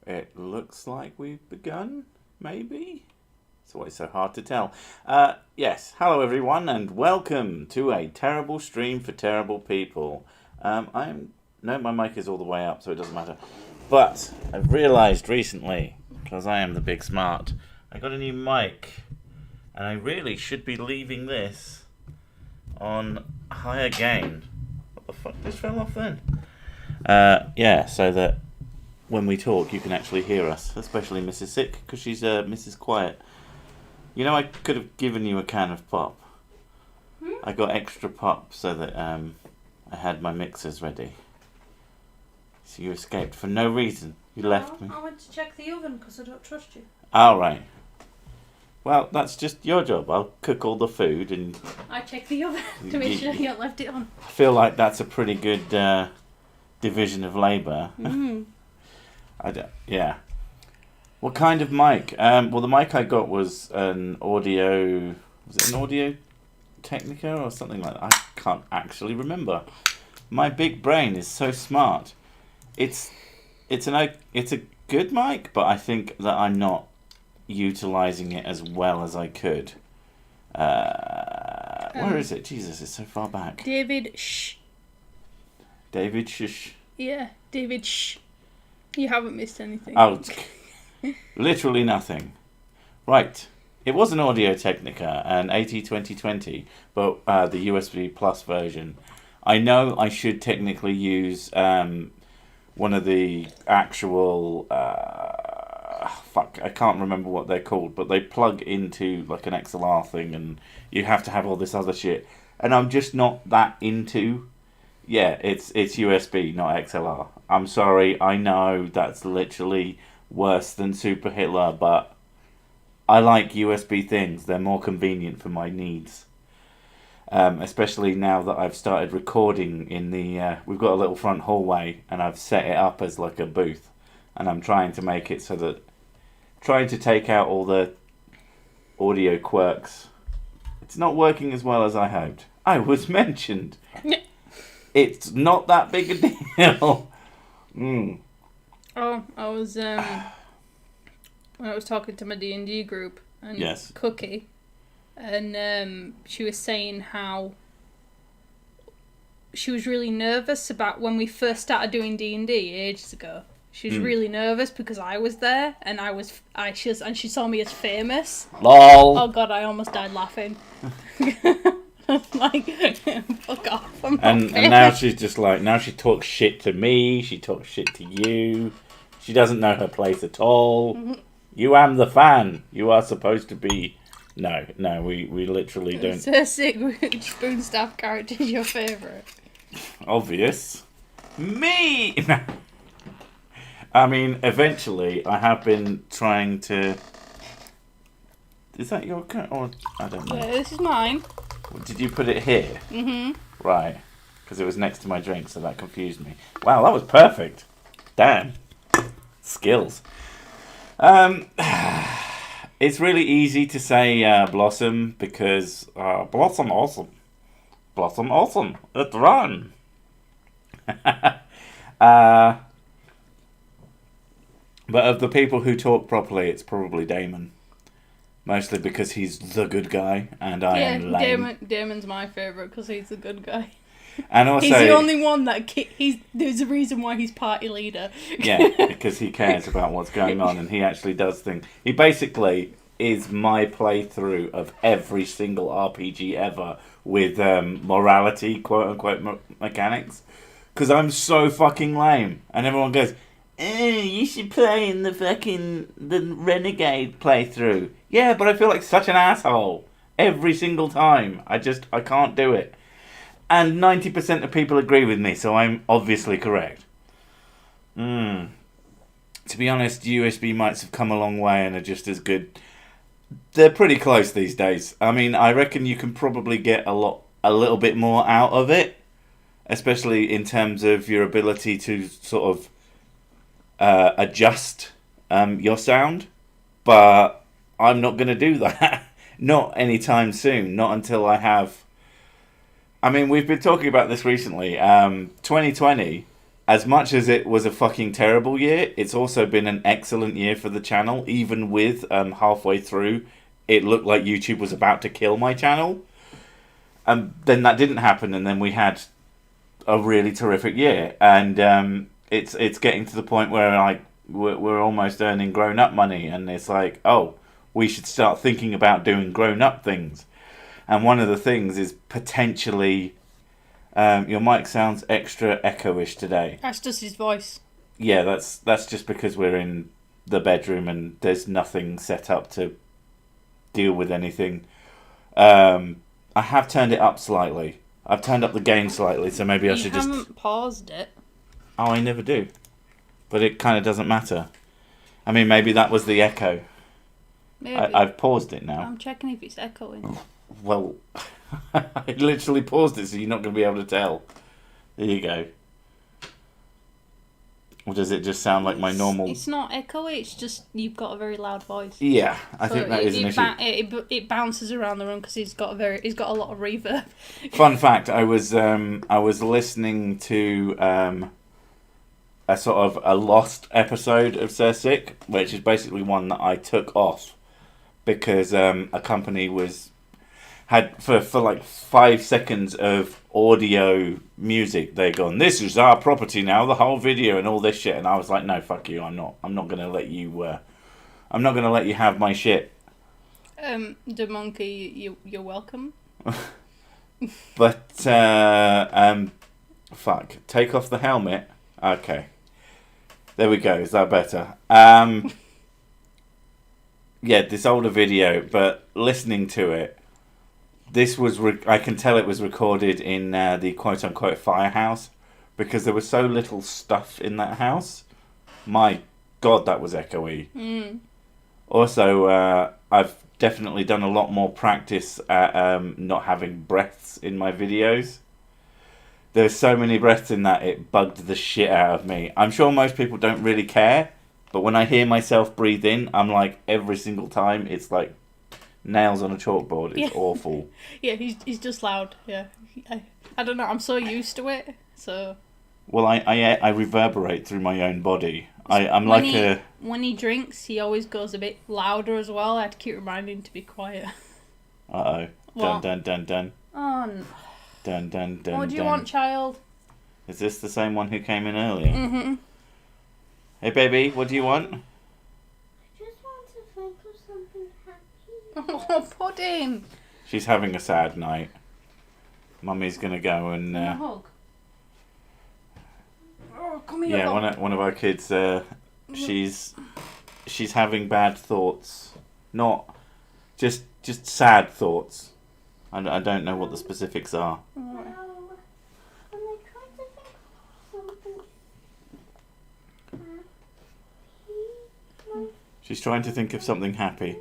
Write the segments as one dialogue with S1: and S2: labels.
S1: it looks like we've begun, maybe? It's always so hard to tell. Yes, hello everyone, and welcome to a terrible stream for terrible people. No, my mic is all the way up, so it doesn't matter. But I've realised recently, because I am the big smart, I got a new mic, and I really should be leaving this on higher gain. What the fuck just fell off then? Yeah, so that when we talk, you can actually hear us, especially Mrs. Sick, because she's Mrs. Quiet. You know, I could have given you a can of pop. I got extra pop so that I had my mixers ready. So you escaped for no reason. You left me.
S2: I went to check the oven because I don't trust you.
S1: All right. Well, that's just your job. I'll cook all the food and...
S2: I check the oven to make sure you haven't left it on.
S1: I feel like that's a pretty good division of labour. Yeah. What kind of mic? Well, the mic I got was an audio... Was it an Audio Technica or something like that? I can't actually remember. My big brain is so smart. It's a good mic, but I think that I'm not utilising it as well as I could. Where is it? Jesus, it's so far back.
S2: David Shh.
S1: David Shh.
S2: Yeah, David Shh. You haven't missed anything.
S1: Oh, literally nothing. Right. It was an Audio Technica, an AT2020, but the USB Plus version. I know I should technically use one of the actual... I can't remember what they're called, but they plug into like an XLR thing, and you have to have all this other shit. And I'm just not that into... Yeah, it's USB, not XLR. I'm sorry, I know that's literally worse than Super Hitler, but I like USB things. They're more convenient for my needs. Especially now that I've started recording in the... we've got a little front hallway, and I've set it up as like a booth. And I'm trying to make it so that... Trying to take out all the audio quirks. It's not working as well as I hoped. I was mentioned. It's not that big a deal.
S2: Oh, I was when I was talking to my D&D group and
S1: yes.
S2: Cookie, and she was saying how she was really nervous about when we first started doing D&D ages ago. She was really nervous because I was there, and she saw me as famous.
S1: LOL.
S2: Oh god, I almost died laughing. Like, fuck off.
S1: And now she's just like, now she talks shit to me, she talks shit to you. She doesn't know her place at all. You am the fan. You are supposed to be... No, we literally don't...
S2: So sick, which Spoon Staff character is your favourite?
S1: Obvious. Me! I mean, eventually, I have been trying to... Is that your cat? Or I don't know.
S2: Yeah, this is mine.
S1: Did you put it here?
S2: Mm-hmm.
S1: Right. Because it was next to my drink, so that confused me. Wow, that was perfect. Damn. Skills. It's really easy to say Blossom because Blossom awesome. Blossom awesome. It run. But of the people who talk properly, it's probably Damon. Mostly because he's the good guy, and I am lame.
S2: Damon's my favourite because he's the good guy.
S1: And also,
S2: he's the only one that there's a reason why he's party leader.
S1: Yeah, because he cares about what's going on, and he actually does things. He basically is my playthrough of every single RPG ever with morality, quote-unquote, mechanics. Because I'm so fucking lame. And everyone goes... you should play in the Renegade playthrough. Yeah, but I feel like such an asshole every single time. I can't do it. And 90% of people agree with me, so I'm obviously correct. To be honest, USB mics have come a long way and are just as good. They're pretty close these days. I mean, I reckon you can probably get a little bit more out of it, especially in terms of your ability to sort of adjust your sound, but I'm not going to do that. Not anytime soon. Not until I have... I mean, we've been talking about this recently. 2020 as much as it was a fucking terrible year, it's also been an excellent year for the channel. Even with halfway through, it looked like YouTube was about to kill my channel. Then that didn't happen, and then we had a really terrific year. And it's getting to the point where like we're almost earning grown-up money, and it's like, oh, we should start thinking about doing grown-up things. And one of the things is potentially... your mic sounds extra echoish today.
S2: That's just his voice.
S1: Yeah, that's just because we're in the bedroom and there's nothing set up to deal with anything. I have turned it up slightly. I've turned up the gain slightly, so maybe I should just...
S2: You haven't paused it.
S1: Oh, I never do. But it kind of doesn't matter. I mean, maybe that was the echo.
S2: Maybe.
S1: I've paused it now.
S2: I'm checking if it's echoing.
S1: Well, I literally paused it, so you're not going to be able to tell. There you go. Or does it just sound like my normal...
S2: It's not echoey, it's just you've got a very loud voice.
S1: Yeah, I think that is an issue.
S2: It bounces around the room because he's got a lot of reverb.
S1: Fun fact, I was listening to a sort of a lost episode of Sir Sick, which is basically one that I took off because a company had for like 5 seconds of audio music, they're gone, this is our property now, the whole video and all this shit, and I was like, no, fuck you, I'm not gonna let you have my shit.
S2: The monkey, you're welcome.
S1: But fuck, take off the helmet. Okay, there we go. Is that better? Yeah, this older video, but listening to it, this was I can tell it was recorded in the quote-unquote firehouse because there was so little stuff in that house. My God, that was echoey. Also, I've definitely done a lot more practice at not having breaths in my videos. There's so many breaths in that it bugged the shit out of me. I'm sure most people don't really care, but when I hear myself breathe in, I'm like, every single time, it's like nails on a chalkboard. It's awful.
S2: Yeah, he's just loud. Yeah, I don't know. I'm so used to it. So.
S1: Well, I reverberate through my own body.
S2: When he drinks, he always goes a bit louder as well. I have to keep reminding him to be quiet.
S1: Uh-oh. Dun, dun, dun, dun.
S2: Oh, no.
S1: Dun, dun, dun,
S2: What do you want, child?
S1: Is this the same one who came in earlier?
S2: Mm-hmm.
S1: Hey, baby, what do you want?
S3: I just want to think of something happy.
S2: Oh, pudding.
S1: She's having a sad night. Mummy's going to go and...
S2: hug. Oh, come here.
S1: Yeah, one of our kids, she's having bad thoughts. Not... Just sad thoughts. I don't know what the specifics are.
S3: Well, when I try to think of something happy,
S1: She's trying to think of something happy.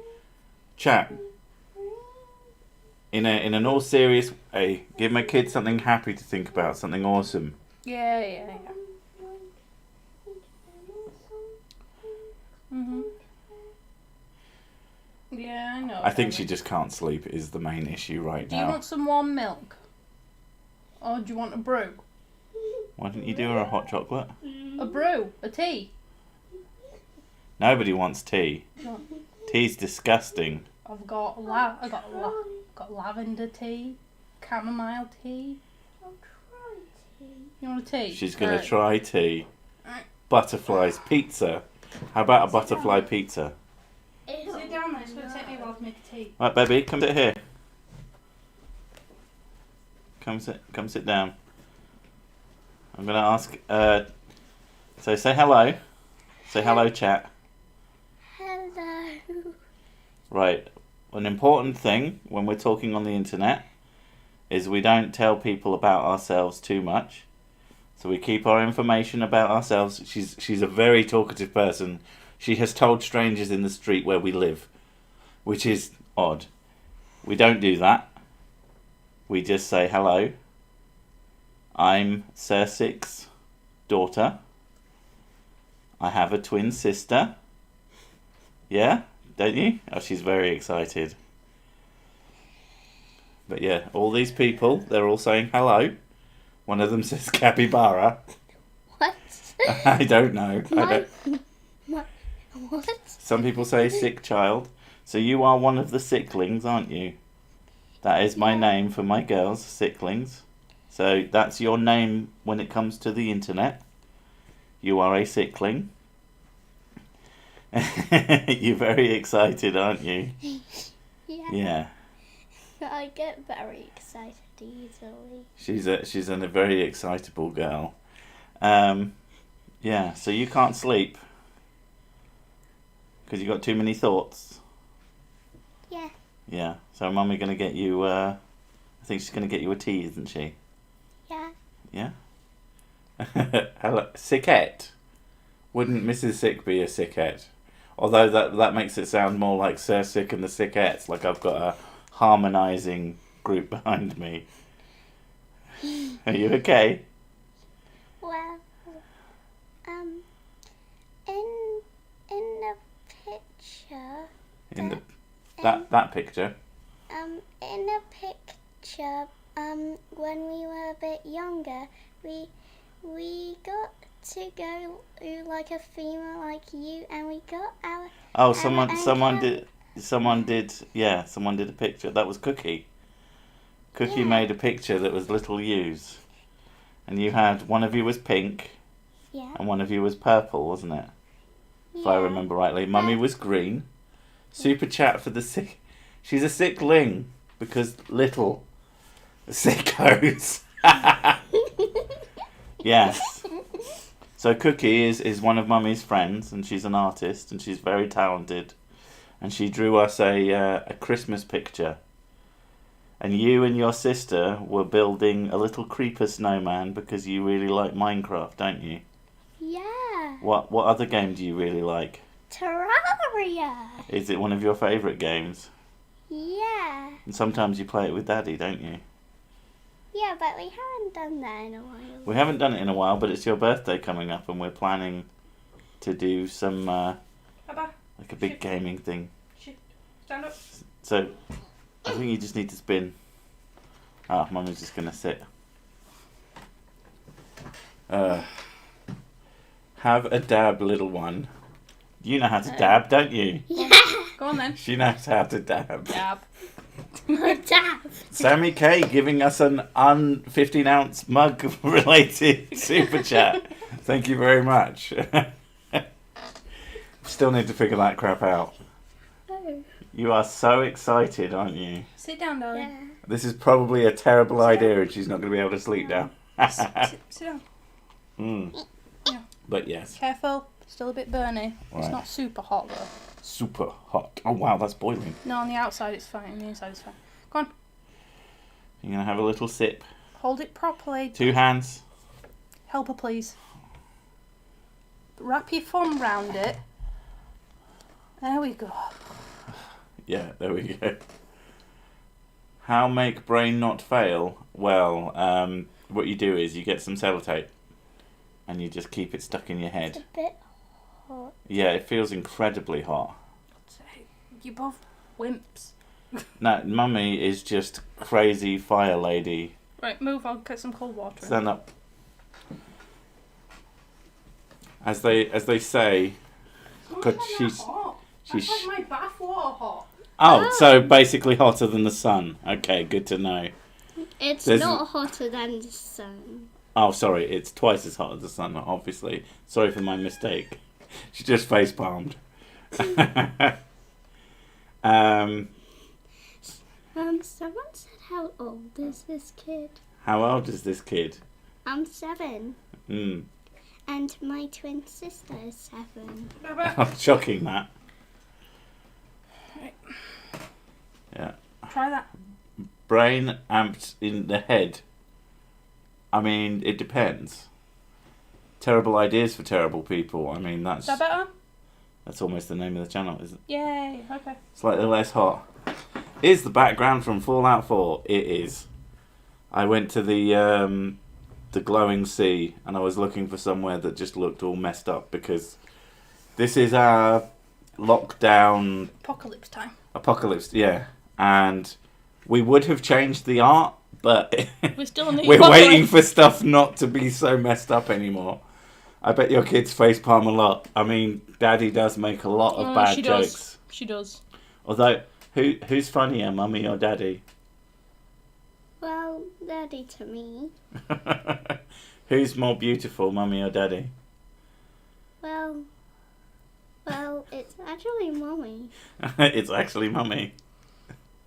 S1: Chat. In an all serious way, give my kids something happy to think about, something awesome.
S2: Yeah. Mhm. Yeah, I know.
S1: I think she just can't sleep is the main issue right
S2: Do you
S1: now.
S2: want some warm milk? Or do you want a brew?
S1: Why didn't you do her a hot chocolate?
S2: A brew? A tea?
S1: Nobody wants tea.
S2: No.
S1: Tea's disgusting.
S2: I've got lavender tea, chamomile tea.
S3: I'll try tea.
S2: You want a tea?
S1: She's going
S2: Right.
S1: to try tea.
S2: Right.
S1: Butterflies pizza. How about a butterfly pizza?
S2: Sit down there, it's going to take me a while to make a tea.
S1: Right, baby, come sit here. Come sit down. I'm going to ask... so say hello. Say hello, chat.
S3: Hello.
S1: Right. An important thing when we're talking on the internet is we don't tell people about ourselves too much. So we keep our information about ourselves. She's a very talkative person. She has told strangers in the street where we live, which is odd. We don't do that. We just say hello. I'm Sir Six's daughter. I have a twin sister. Yeah? Don't you? Oh, she's very excited. But yeah, all these people, they're all saying hello. One of them says capybara.
S3: What?
S1: I don't know.
S3: What?
S1: Some people say sick child. So you are one of the sicklings, aren't you? That is my name for my girls, sicklings. So that's your name when it comes to the internet. You are a sickling. You're very excited, aren't you? Yeah.
S3: I get very excited easily.
S1: She's a very excitable girl. Yeah, so you can't sleep because you got too many thoughts.
S3: Yeah.
S1: Yeah. So Mummy gonna get you. I think she's gonna get you a tea, isn't she?
S3: Yeah.
S1: Yeah. Hello, sickette. Wouldn't Mrs. Sick be a sickette? Although that makes it sound more like Sir Sick and the Sickettes, like I've got a harmonising group behind me. Are you okay?
S3: Well, in the picture.
S1: In the that picture.
S3: In the picture, when we were a bit younger, we got to go like a female like you, and we got our.
S1: Oh, someone did a picture. That was Cookie. Cookie made a picture that was little yous, and you had one of you was pink, and one of you was purple, wasn't it? If I remember rightly. Mummy was green. Super chat for the sick. She's a sickling because little sickos. Yes. So Cookie is one of Mummy's friends, and she's an artist, and she's very talented, and she drew us a Christmas picture. And you and your sister were building a little creeper snowman because you really like Minecraft, don't you?
S3: Yeah.
S1: What other game do you really like?
S3: Terraria.
S1: Is it one of your favourite games?
S3: Yeah.
S1: And sometimes you play it with Daddy, don't you?
S3: Yeah, but we haven't done that in a while.
S1: We haven't done it in a while, but it's your birthday coming up, and we're planning to do some like a big gaming thing.
S2: Stand up.
S1: So I think you just need to spin. Ah, Mummy's just gonna sit. Have a dab, little one. You know how to dab, don't you?
S3: Yeah.
S2: Go on then.
S1: She knows how to dab.
S2: Dab.
S3: Dab.
S1: Sammy K giving us an 15-ounce mug related super chat. Thank you very much. Still need to figure that crap out.
S3: Oh.
S1: You are so excited, aren't you?
S2: Sit down, darling.
S3: Yeah.
S1: This is probably a terrible idea and she's not going to be able to sleep now.
S2: Sit down.
S1: Yeah. But yes.
S2: Careful. Still a bit burny.
S1: Right.
S2: It's not super hot though.
S1: Super hot. Oh wow, that's boiling.
S2: No, on the outside it's fine. On the inside it's fine. Go on.
S1: You're going to have a little sip.
S2: Hold it properly.
S1: 2 hands.
S2: Help her, please. Wrap your thumb round it. There we go.
S1: Yeah, there we go. How make brain not fail? Well, what you do is you get some sellotape and you just keep it stuck in your head.
S3: It's a bit hot.
S1: Yeah, it feels incredibly hot.
S2: You're both wimps.
S1: No, Mummy is just crazy fire lady.
S2: Right, move on. Get some cold water.
S1: Stand up. As they say, God, she's
S2: That's like my bath water hot.
S1: Oh, so basically hotter than the sun. Okay, good to know.
S3: It's
S1: There's-
S3: not hotter than the sun.
S1: Oh, sorry, it's twice as hot as the sun, obviously. Sorry for my mistake. She just face palmed.
S3: Someone said, how old is this kid?
S1: How old is this kid?
S3: I'm 7.
S1: Mm.
S3: And my twin sister is 7.
S1: Shocking, that.
S2: Right.
S1: Yeah.
S2: Try that.
S1: Brain amped in the head. I mean, it depends. Terrible ideas for terrible people. I mean,
S2: Is that better?
S1: that's almost the name of the channel, isn't it?
S2: Yay. Okay.
S1: Slightly less hot. Is the background from Fallout 4? It is. I went to the glowing sea and I was looking for somewhere that just looked all messed up because this is our lockdown
S2: Apocalypse time.
S1: apocalypse, yeah. And we would have changed the art, but
S2: We're still in the
S1: we're
S2: apocalypse.
S1: waiting for stuff not to be so messed up anymore. I bet your kids facepalm a lot. I mean, Daddy does make a lot of bad jokes.
S2: She does.
S1: Although, who's funnier, Mummy or Daddy?
S3: Well, Daddy to me.
S1: Who's more beautiful, Mummy or Daddy?
S3: Well, it's actually Mommy.
S1: It's actually Mummy.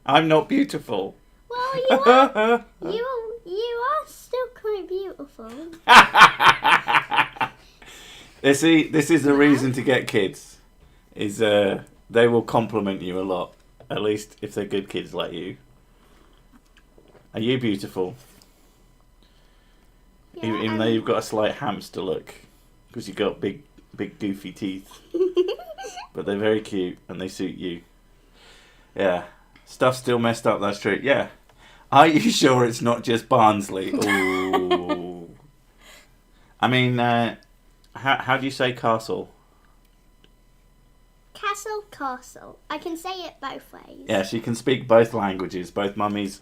S1: I'm not beautiful.
S3: Well, you are. You are still quite beautiful.
S1: See, this is the reason to get kids. Is they will compliment you a lot. At least if they're good kids like you. Are you beautiful?
S3: Yeah,
S1: Even though you've got a slight hamster look, because you've got big goofy teeth. But they're very cute and they suit you. Yeah. Stuff's still messed up, that's true. Yeah. Are you sure it's not just Barnsley? Ooh. I mean, how do you say castle?
S3: Castle. I can say it both ways.
S1: Yes, you can speak both languages, both Mummy's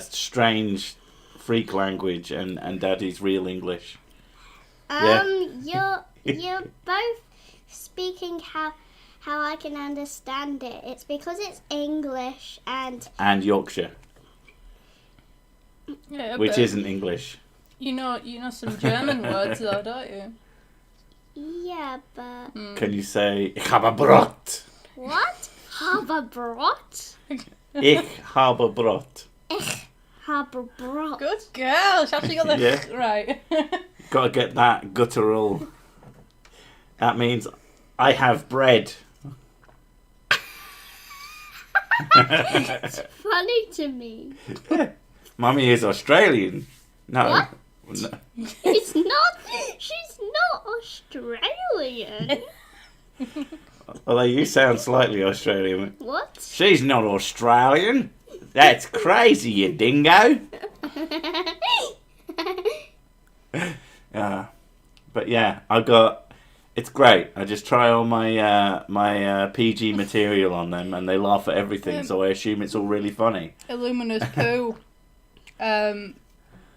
S1: strange freak language and Daddy's real English.
S3: You're both speaking how I can understand it. It's because it's English and
S1: Yorkshire,
S2: Yeah,
S1: which
S2: but
S1: isn't English.
S2: you know some German words though, don't you?
S3: yeah, but
S1: Can you say Ich habe Brot?
S3: what? Haberbrot?
S1: Ich habe Brot.
S3: Haberbrot.
S2: Good girl. She actually got the
S1: Yeah.
S2: right.
S1: Got to get that guttural. That means I have bread.
S3: It's funny to me.
S1: Mummy is Australian. No.
S3: What?
S1: No.
S3: It's not. She's not Australian.
S1: Although you sound slightly Australian.
S3: What?
S1: She's not Australian. That's crazy, you dingo. But yeah, it's great. I just try all my PG material on them, and they laugh at everything. So I assume it's all really funny.
S2: Illuminous poo.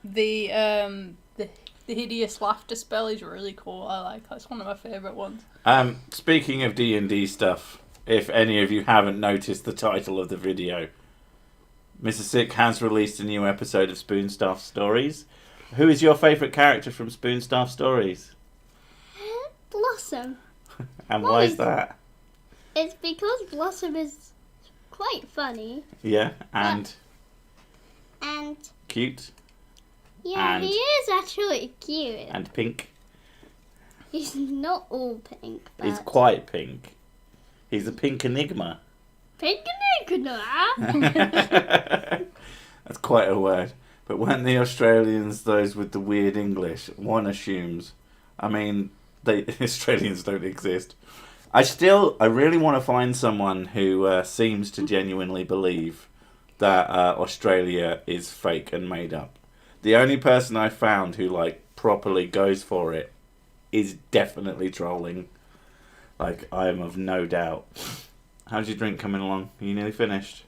S2: The hideous laughter spell is really cool. I like that. It's one of my favourite ones.
S1: Speaking of D&D stuff, if any of you haven't noticed the title of the video, Mr. Sick has released a new episode of Spoonstaff Stories. Who is your favourite character from Spoonstaff Stories?
S3: Blossom.
S1: And why is that?
S3: It's because Blossom is quite funny.
S1: Yeah, and
S3: And
S1: cute
S3: yeah,
S1: And-
S3: he is actually cute.
S1: and pink.
S3: He's not all pink, but
S1: He's quite pink. He's a pink enigma.
S3: pink enigma.
S1: That's quite a word. But when the Australians, those with the weird English, one assumes. I mean, Australians don't exist. I really want to find someone who seems to genuinely believe that Australia is fake and made up. The only person I found who properly goes for it is definitely trolling. I am of no doubt. How's your drink coming along? Are you nearly finished?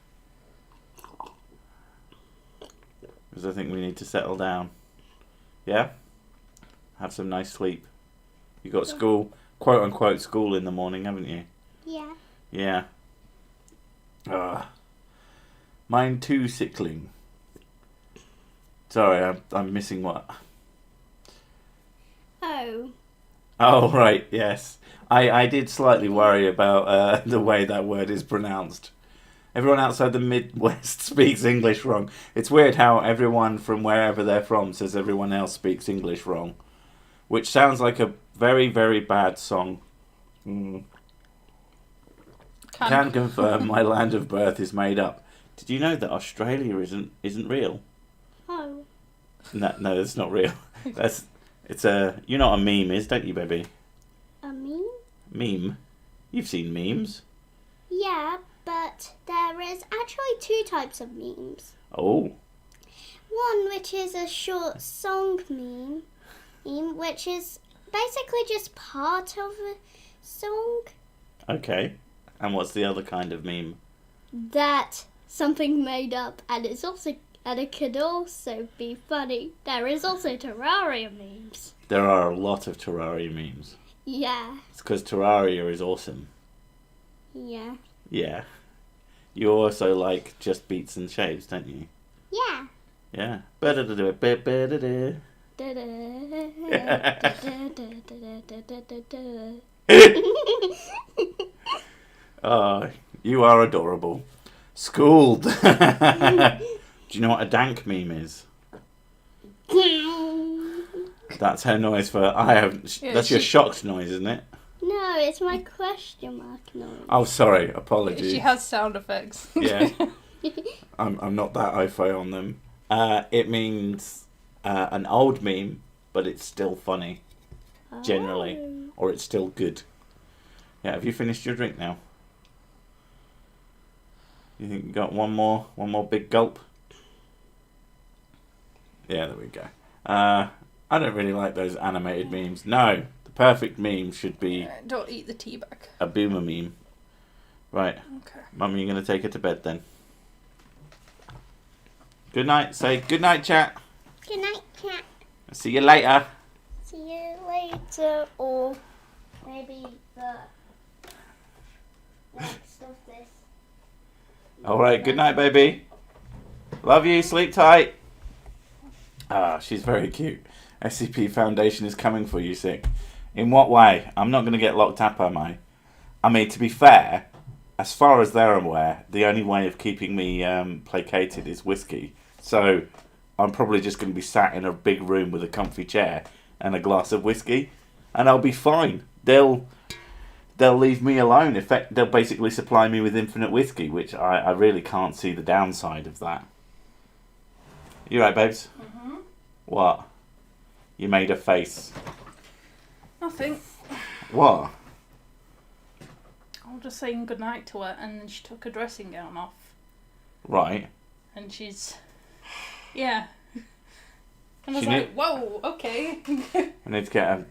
S1: Because I think we need to settle down. Yeah? Have some nice sleep. You got school, quote unquote school in the morning, haven't you?
S3: Yeah.
S1: Yeah. Mine too, sickling. Sorry, I'm missing what?
S3: Oh.
S1: Oh, right, yes. I did slightly worry about the way that word is pronounced. Everyone outside the Midwest speaks English wrong. It's weird how everyone from wherever they're from says everyone else speaks English wrong. Which sounds like a very, very bad song. Can confirm my land of birth is made up. Did you know that Australia isn't real?
S3: Oh.
S1: No, it's not real. You know what a meme is, don't you, baby?
S3: A meme?
S1: Meme? You've seen memes.
S3: Yeah, but there is actually two types of memes.
S1: Oh.
S3: One which is a short song meme, which is basically just part of a song.
S1: Okay. And what's the other kind of meme?
S3: That something made up, and it's also And it could also be funny. There is also Terraria memes.
S1: There are a lot of Terraria memes.
S3: Yeah.
S1: It's because Terraria is awesome.
S3: Yeah.
S1: Yeah. You also like Just Beats and Shaves, don't you?
S3: Yeah.
S1: Yeah. Better to do it. Better to Oh, you are adorable. Schooled. Do you know what a dank meme is? That's her noise for I have.
S2: Yeah,
S1: that's your shocked noise, isn't it?
S3: No, it's my question mark noise.
S1: Oh, sorry. Apologies.
S2: She has sound effects.
S1: Yeah. I'm not that au fait on them. It means an old meme, but it's still funny, generally, or it's still good. Yeah. Have you finished your drink now? You think you got one more big gulp? Yeah, there we go. I don't really like those animated memes. No, the perfect meme should be
S2: Don't eat the tea bag.
S1: a boomer meme. Right.
S2: Okay.
S1: Mummy, you're going to take her to bed then. Good night. Say good night, chat.
S3: Good night, cat.
S1: See you later.
S3: See you later, or maybe the next of this.
S1: Alright, good night, baby. Love you, sleep tight. Ah, she's very cute. SCP Foundation is coming for you, Sick. In what way? I'm not going to get locked up, am I? I mean, to be fair, as far as they're aware, the only way of keeping me placated is whiskey. So, I'm probably just going to be sat in a big room with a comfy chair and a glass of whiskey, and I'll be fine. They'll leave me alone. They'll basically supply me with infinite whiskey, which I really can't see the downside of that. You right, babes?
S2: Mm-hmm.
S1: What? You made a face.
S2: Nothing.
S1: What?
S2: I was just saying goodnight to her, and then she took her dressing gown off.
S1: Right.
S2: And she's... Yeah. And I was
S1: She
S2: like, whoa, okay.
S1: We need to get a...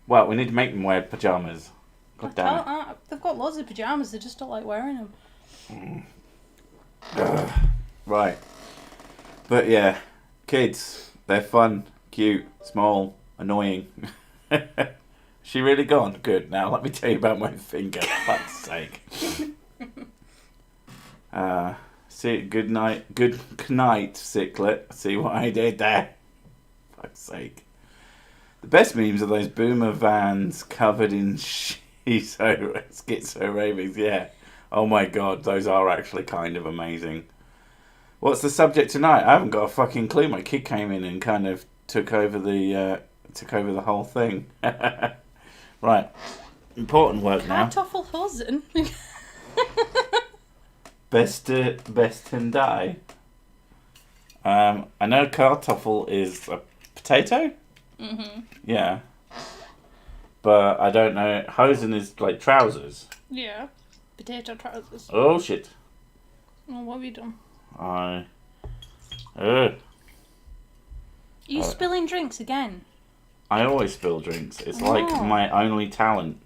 S1: Well, we need to make them wear pyjamas. God damn it.
S2: They've got loads of pyjamas, they just don't like wearing them.
S1: Right. But yeah, kids, they're fun, cute, small, annoying. She really gone? Good. Now let me tell you about my finger. For fuck's sake. Good night, Sicklet. See what I did there? Fuck's sake. The best memes are those boomer vans covered in schizo ravings. Yeah. Oh my god, those are actually kind of amazing. What's the subject tonight? I haven't got a fucking clue. My kid came in and kind of took over the whole thing. Right. Important work now.
S2: Kartoffelhosen.
S1: Best and die. I know kartoffel is a potato.
S2: Mm-hmm.
S1: Yeah. But I don't know. Hosen is like trousers.
S2: Yeah. Potato trousers.
S1: Oh shit.
S2: Oh, what have you done? You spilling drinks again?
S1: I always spill drinks. It's like my only talent.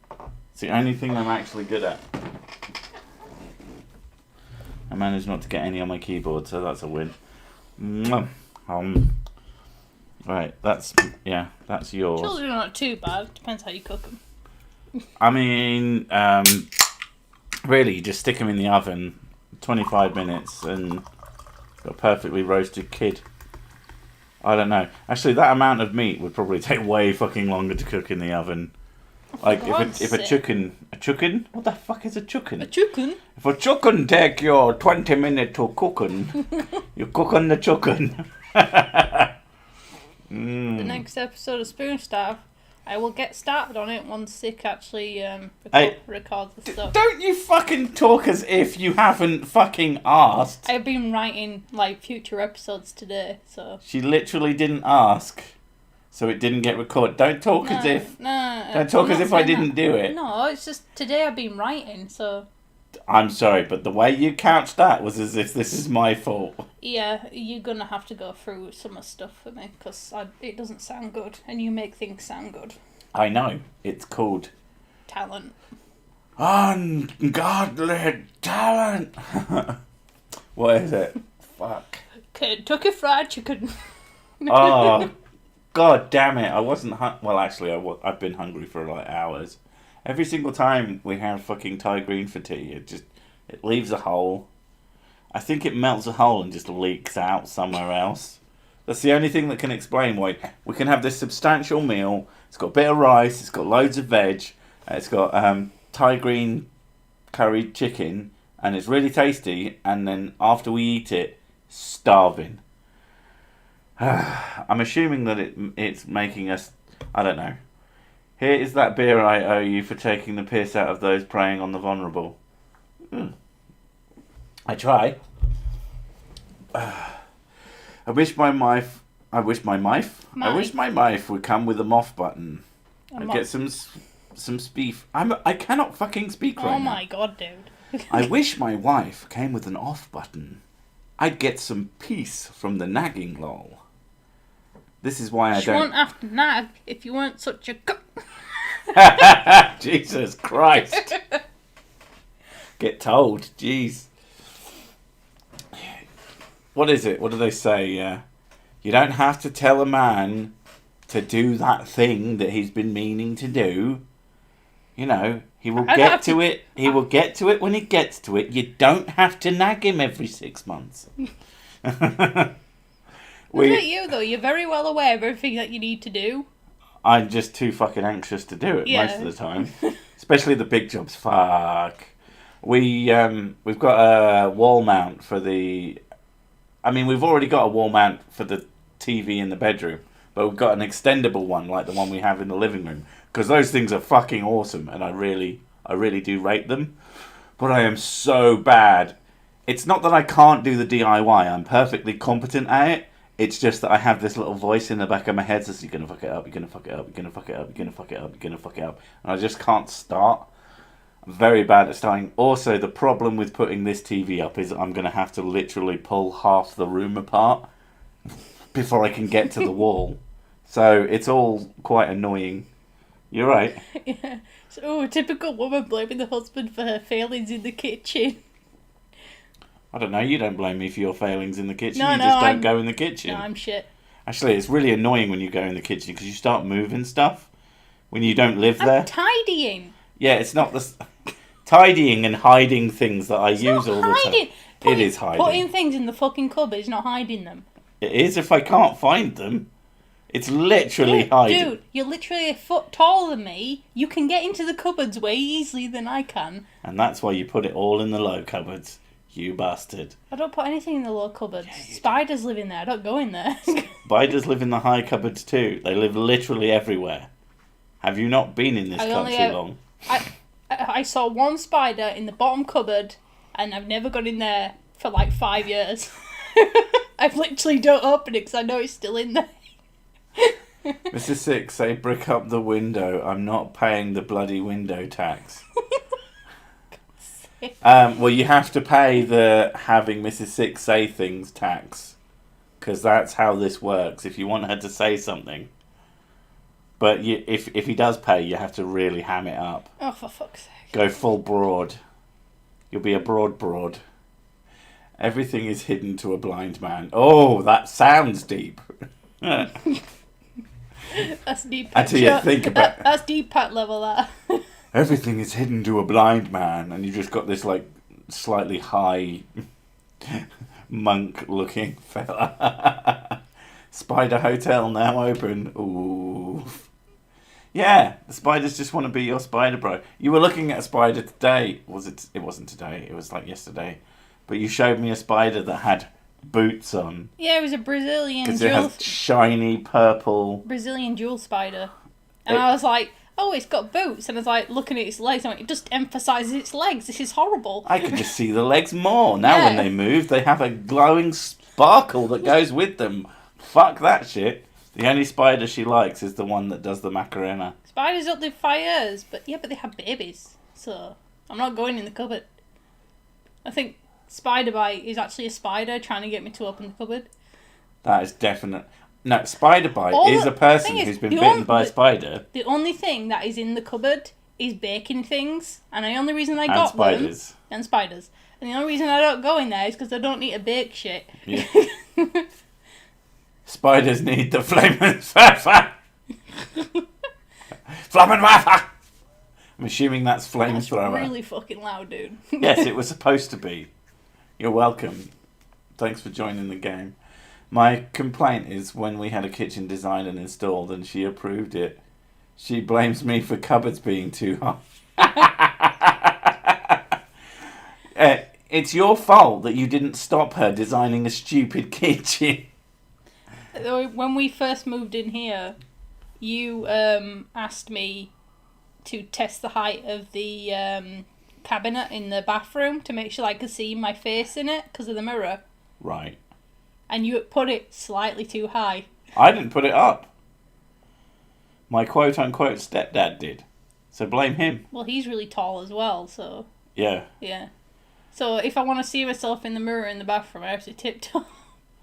S1: It's the only thing I'm actually good at. I managed not to get any on my keyboard, so that's a win. Right, that's yours.
S2: Children are not too bad. Depends how you cook them.
S1: I mean, really, you just stick them in the oven, 25 minutes, and got a perfectly roasted kid. I don't know. Actually, that amount of meat would probably take way fucking longer to cook in the oven. Like, if a chicken? What the fuck is a chicken?
S2: A chicken?
S1: If a chicken take your 20 minutes to cooking, you cooking the chicken.
S2: The next episode of Spoon Staff, I will get started on it once Sick actually records the stuff.
S1: Don't you fucking talk as if you haven't fucking asked.
S2: I've been writing, like, future episodes today, so...
S1: She literally didn't ask, so it didn't get recorded. Don't talk as if... Don't talk as if I didn't do it.
S2: No, it's just today I've been writing, so...
S1: I'm sorry, but the way you couched that was as if this is my fault.
S2: Yeah, you're gonna have to go through some of stuff for me, because it doesn't sound good, and you make things sound good.
S1: I know. It's called...
S2: Talent.
S1: Ungodly talent. What is it? Fuck.
S2: Kentucky Fried Chicken.
S1: Oh, god damn it! I wasn't. Well, actually, I've been hungry for like hours. Every single time we have fucking Thai green for tea, it leaves a hole. I think it melts a hole and just leaks out somewhere else. That's the only thing that can explain why we can have this substantial meal. It's got a bit of rice. It's got loads of veg. It's got Thai green curried chicken, and it's really tasty. And then after we eat it, starving. I'm assuming that it's making us. I don't know. Here is that beer I owe you for taking the piss out of those preying on the vulnerable. I try. I wish my wife would come with a moth button. I'd get some speef. I cannot fucking speak right now.
S2: Oh my god, dude.
S1: I wish my wife came with an off button. I'd get some peace from the nagging lol. This is why I
S2: She
S1: don't...
S2: wouldn't have to nag if you weren't such a
S1: Jesus Christ. Get told. Jeez. What is it? What do they say? You don't have to tell a man to do that thing that he's been meaning to do. You know, he will get to it. He will get to it when he gets to it. You don't have to nag him every 6 months.
S2: Look at you, though. You're very well aware of everything that you need to do.
S1: I'm just too fucking anxious to do it most of the time. Especially the big jobs. Fuck. We've got a wall mount for the... I mean, we've already got a wall mount for the TV in the bedroom. But we've got an extendable one like the one we have in the living room. Because those things are fucking awesome. And I really do rate them. But I am so bad. It's not that I can't do the DIY. I'm perfectly competent at it. It's just that I have this little voice in the back of my head that says, you're going to fuck it up, you're going to fuck it up, you're going to fuck it up, you're going to fuck it up, you're going to fuck it up. And I just can't start. I'm very bad at starting. Also, the problem with putting this TV up is I'm going to have to literally pull half the room apart before I can get to the wall. So it's all quite annoying. You're right.
S2: Yeah. So, a typical woman blaming the husband for her failings in the kitchen.
S1: I don't know, you don't blame me for your failings in the kitchen.
S2: No,
S1: you just don't go in the kitchen.
S2: No, I'm shit.
S1: Actually, it's really annoying when you go in the kitchen because you start moving stuff when you don't live there.
S2: I'm tidying.
S1: Yeah, it's not the... Tidying and hiding things that I use all the time. It is hiding.
S2: Putting things in the fucking cupboard is not hiding them.
S1: It is if I can't find them. It's literally hiding.
S2: Dude, you're literally a foot taller than me. You can get into the cupboards way easily than I can.
S1: And that's why you put it all in the low cupboards. You bastard.
S2: I don't put anything in the low cupboards. Spiders live in there. I don't go in there.
S1: Spiders live in the high cupboards too. They live literally everywhere. Have you not been in this country long?
S2: I saw one spider in the bottom cupboard, and I've never gone in there for like 5 years. I've literally don't open it because I know it's still in there.
S1: Mrs. Six, say brick up the window. I'm not paying the bloody window tax. Well, you have to pay the having Mrs. Six say things tax. Because that's how this works. If you want her to say something. But if he does pay, you have to really ham it up.
S2: Oh, for fuck's sake.
S1: Go full broad. You'll be a broad. Everything is hidden to a blind man. Oh, that sounds deep.
S2: That's deep.
S1: Until you think about
S2: that's deep pat level, that.
S1: Everything is hidden to a blind man, and you just got this like slightly high monk-looking fella. Spider Hotel now open. Ooh. Yeah, the spiders just want to be your spider bro. You were looking at a spider today. Was it? It wasn't today. It was like yesterday. But you showed me a spider that had boots on.
S2: Yeah, it was a Brazilian
S1: because it has shiny purple.
S2: Brazilian jewel spider, and I was like, "Oh, it's got boots," and I was like looking at its legs. I went, "It just emphasises its legs. This is horrible."
S1: I could just see the legs more now. When they move, they have a glowing sparkle that goes with them. Fuck that shit. The only spider she likes is the one that does the Macarena.
S2: Spiders don't live fires, but they have babies. So I'm not going in the cupboard. I think spider bite is actually a spider trying to get me to open the cupboard.
S1: That is definite. No, spider bite is a person who's been bitten by a spider.
S2: The only thing that is in the cupboard is baking things, and the only reason I got them and spiders. And the only reason I don't go in there is because I don't need to bake shit.
S1: Yeah. Spiders need the flamethrower. Flammenwerfer. I'm assuming that's flamethrower.
S2: That's really fucking loud, dude.
S1: Yes, it was supposed to be. You're welcome. Thanks for joining the game. My complaint is when we had a kitchen designed and installed and she approved it, she blames me for cupboards being too high. It's your fault that you didn't stop her designing a stupid kitchen.
S2: When we first moved in here, you asked me to test the height of the cabinet in the bathroom to make sure I could see my face in it because of the mirror.
S1: Right.
S2: And you put it slightly too high.
S1: I didn't put it up. My quote-unquote stepdad did. So blame him.
S2: Well, he's really tall as well, so...
S1: Yeah.
S2: Yeah. So if I want to see myself in the mirror in the bathroom, I have to tiptoe.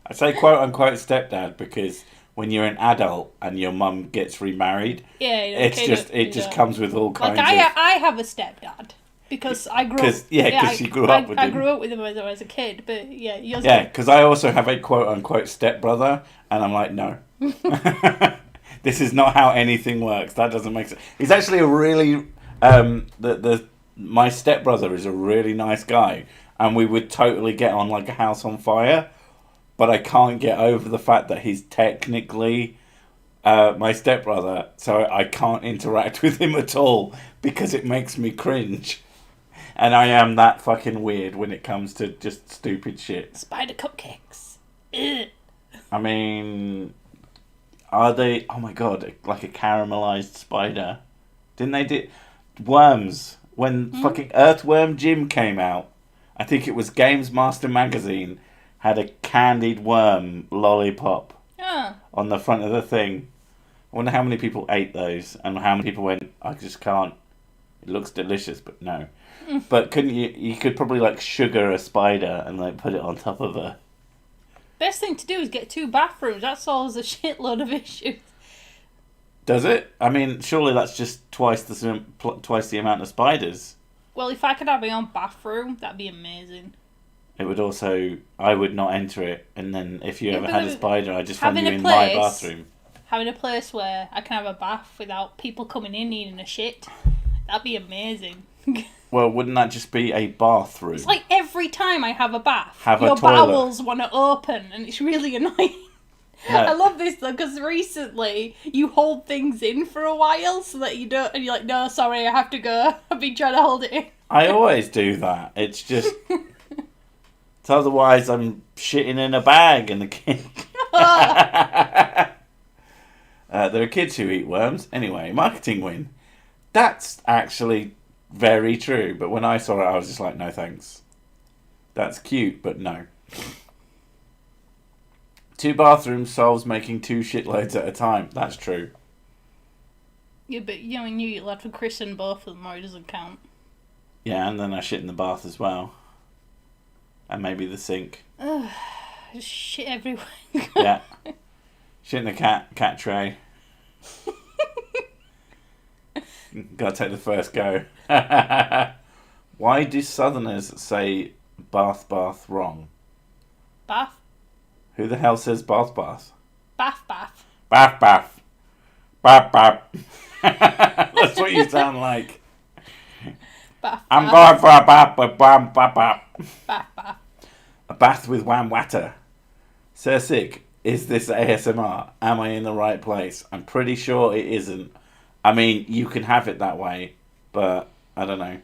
S1: I say quote-unquote stepdad because when you're an adult and your mum gets remarried, it just comes with all kinds of...
S2: I have a stepdad. Because I grew up...
S1: Because you grew up with him.
S2: I grew up with him as a kid, but yeah...
S1: Yeah, because I also have a quote-unquote stepbrother, and I'm like, no. This is not how anything works. That doesn't make sense. He's actually a really... my stepbrother is a really nice guy, and we would totally get on like a house on fire, but I can't get over the fact that he's technically my stepbrother, so I can't interact with him at all, because it makes me cringe. And I am that fucking weird when it comes to just stupid shit.
S2: Spider cupcakes. Ugh.
S1: I mean, are they... Oh my god, like a caramelized spider. Didn't they do... Worms. When fucking Earthworm Jim came out, I think it was Games Master Magazine, had a candied worm lollipop on the front of the thing. I wonder how many people ate those, and how many people went, I just can't. It looks delicious, but no. But couldn't you could probably like sugar a spider and like put it on top of a...
S2: Best thing to do is get 2 bathrooms. That solves a shitload of issues.
S1: Does it? I mean, surely that's just twice the amount of spiders.
S2: Well, if I could have my own bathroom, that'd be amazing.
S1: It would also... I would not enter it, and then if you ever had a spider, I'd just find you in my bathroom.
S2: Having a place where I can have a bath without people coming in needing a shit, that'd be amazing.
S1: Well, wouldn't that just be a bathroom?
S2: It's like every time I have a bath,
S1: your
S2: toilet. Bowels want to open, and it's really annoying.
S1: No.
S2: I love this though, because recently you hold things in for a while so that you don't, and you're like, no, sorry, I have to go. I've been trying to hold it in.
S1: I always do that. It's just... So otherwise I'm shitting in a bag and the kid... There are kids who eat worms. Anyway, marketing win. That's actually very true, but when I saw it I was just like, no thanks. That's cute, but no. 2 bathrooms solves making 2 shitloads at a time. That's true.
S2: Yeah, but you know, you'll have to christen both of them or it doesn't count.
S1: Yeah, and then I shit in the bath as well. And maybe the sink.
S2: Ugh, just shit everywhere.
S1: Yeah. Shit in the cat tray. Gotta take the first go. Why do Southerners say bath wrong?
S2: Bath?
S1: Who the hell says bath?
S2: Bath.
S1: Bath. Bath. That's what you sound like.
S2: Bath.
S1: I'm going for a bath with wham bath.
S2: Bath.
S1: A bath with wham watter. Sir Sick, is this ASMR? Am I in the right place? I'm pretty sure it isn't. I mean, you can have it that way, but I don't know.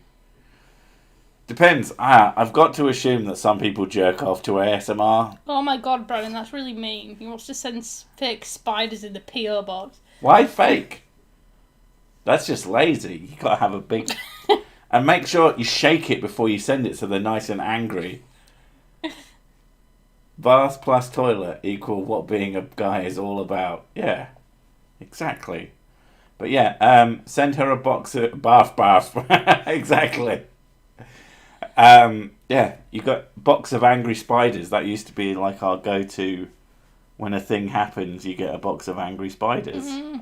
S1: Depends. I've got to assume that some people jerk off to ASMR.
S2: Oh my god, Brandon, that's really mean. He wants to send fake spiders in the PO box.
S1: Why fake? That's just lazy. You gotta have a big... And make sure you shake it before you send it so they're nice and angry. Bath plus toilet equal what being a guy is all about. Yeah, exactly. But yeah, send her a box of bath. Exactly. Yeah, you got box of angry spiders. That used to be like our go-to when a thing happens. You get a box of angry spiders. Mm-hmm.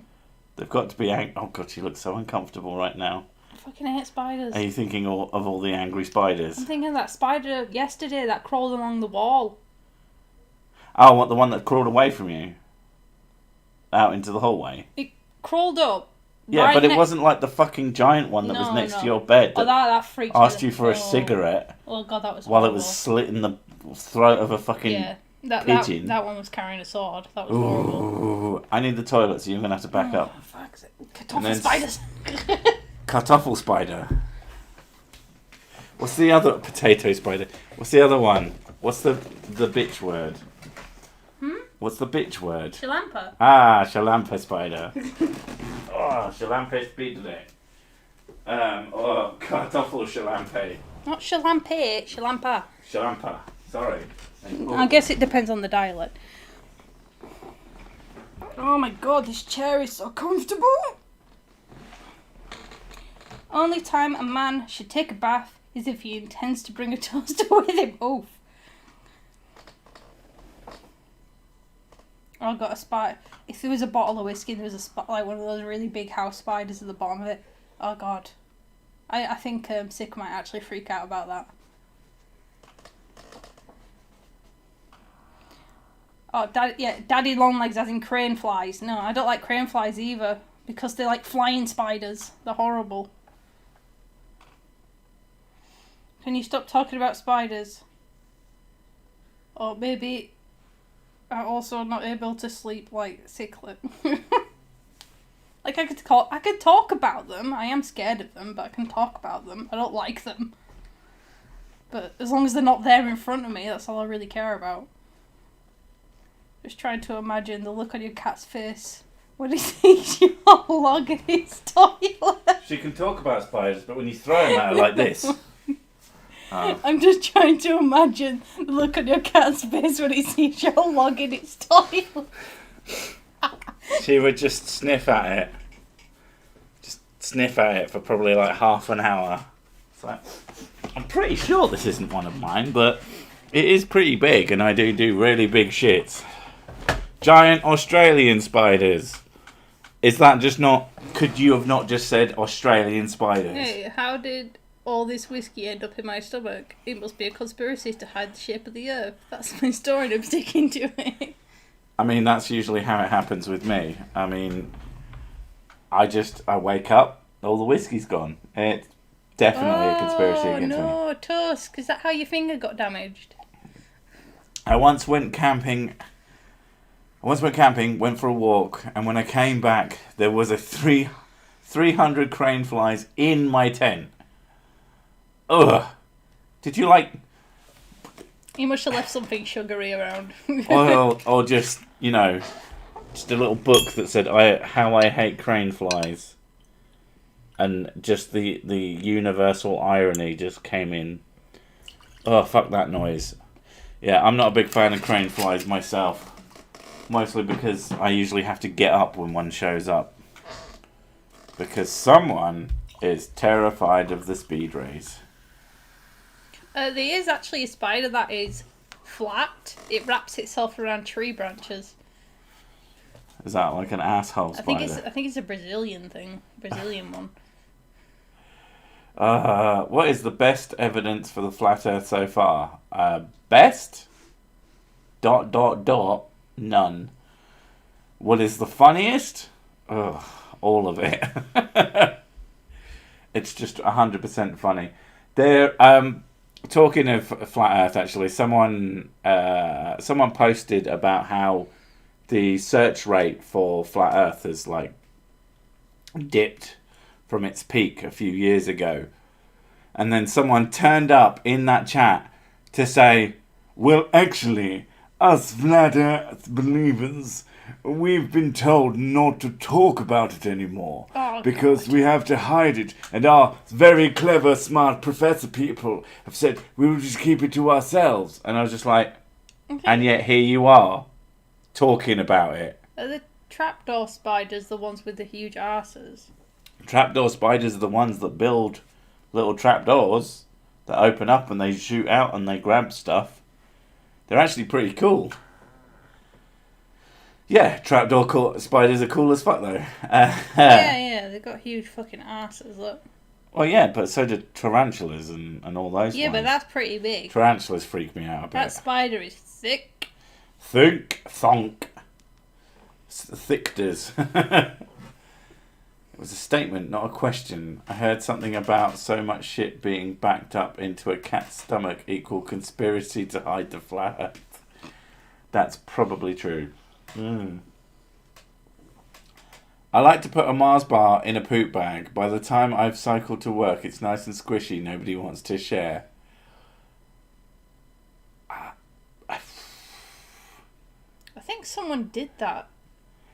S1: They've got to be oh god, she looks so uncomfortable right now.
S2: I fucking hate spiders.
S1: Are you thinking of all the angry spiders?
S2: I'm thinking of that spider yesterday that crawled along the wall.
S1: Oh, what, the one that crawled away from you? Out into the hallway?
S2: It crawled up.
S1: Yeah,
S2: right
S1: but it wasn't like the fucking giant one that was next to your bed
S2: that freaked
S1: asked
S2: me.
S1: you for a cigarette.
S2: Oh god, that was
S1: while
S2: horrible.
S1: it was slitting the throat of a fucking pigeon.
S2: That one was carrying a sword. That was horrible.
S1: I need the toilet, so you're going to have to back up.
S2: Fuck's sake. Kartoffel spiders.
S1: Kartoffel spider. What's the other potato spider? What's the other one? What's the bitch word? What's the bitch word?
S2: Shalampa.
S1: Ah, shalampa spider. Oh, shalampa spider. Kartoffel shalampa.
S2: Not shalampe, shalampa.
S1: Shalampa. Sorry.
S2: I guess it depends on the dialect. Oh my god, this chair is so comfortable. Only time a man should take a bath is if he intends to bring a toaster with him. Oof. I got a spider. If there was a bottle of whiskey and there was like one of those really big house spiders at the bottom of it, oh god. I think Sick might actually freak out about that. Oh, daddy long legs as in crane flies. No, I don't like crane flies either because they're like flying spiders. They're horrible. Can you stop talking about spiders? Or maybe I'm also not able to sleep like Sicklet. Like I could talk about them. I am scared of them, but I can talk about them. I don't like them. But as long as they're not there in front of me, that's all I really care about. Just trying to imagine the look on your cat's face when he sees you log in his toilet.
S1: She can talk about spiders, but when you throw them at her like this...
S2: I'm just trying to imagine the look on your cat's face when he sees you log in its toilet.
S1: She would just sniff at it. Just sniff at it for probably like half an hour. It's like, I'm pretty sure this isn't one of mine, but it is pretty big and I do really big shits. Giant Australian spiders. Is that just not... Could you have not just said Australian spiders?
S2: Hey, how did all this whiskey end up in my stomach? It must be a conspiracy to hide the shape of the earth. That's my story and I'm sticking to it.
S1: I mean, that's usually how it happens with me. I mean, I wake up, all the whiskey's gone. It's definitely a conspiracy against me.
S2: Oh, no, Tusk. Is that how your finger got damaged?
S1: I once went camping, went for a walk, and when I came back, there was a 300 crane flies in my tent. Ugh. Did you like...
S2: You must have left something sugary around.
S1: or just, just a little book that said how I hate crane flies. And just the universal irony just came in. Oh, fuck that noise. Yeah, I'm not a big fan of crane flies myself. Mostly because I usually have to get up when one shows up. Because someone is terrified of the speed race.
S2: There is actually a spider that is flat. It wraps itself around tree branches.
S1: Is that like an asshole spider?
S2: I think it's a Brazilian thing. Brazilian one.
S1: What is the best evidence for the flat Earth so far? Best? ... None. What is the funniest? Ugh, all of it. It's just 100% funny. There. Talking of flat Earth, actually, someone posted about how the search rate for flat Earth has dipped from its peak a few years ago, and then someone turned up in that chat to say, "Well, actually, us flat Earth believers, we've been told not to talk about it anymore because we have to hide it, and our very clever, smart professor people have said we will just keep it to ourselves." And I was just like, and yet here you are, talking about it.
S2: Are the trapdoor spiders the ones with the huge arses?
S1: Trapdoor spiders are the ones that build little trapdoors that open up and they shoot out and they grab stuff. They're actually pretty cool. Yeah, trapdoor spiders are cool as fuck, though.
S2: Yeah, they've got huge fucking asses, look.
S1: Well, yeah, but so do tarantulas and all those
S2: Yeah,
S1: ones.
S2: but that's pretty big.
S1: Tarantulas freak me out a bit.
S2: That spider is thick.
S1: Thunk, thonk. Thicters. It was a statement, not a question. I heard something about so much shit being backed up into a cat's stomach equal conspiracy to hide the flat earth. That's probably true. I like to put a Mars bar in a poop bag. By the time I've cycled to work, it's nice and squishy. Nobody wants to share.
S2: I think someone did that.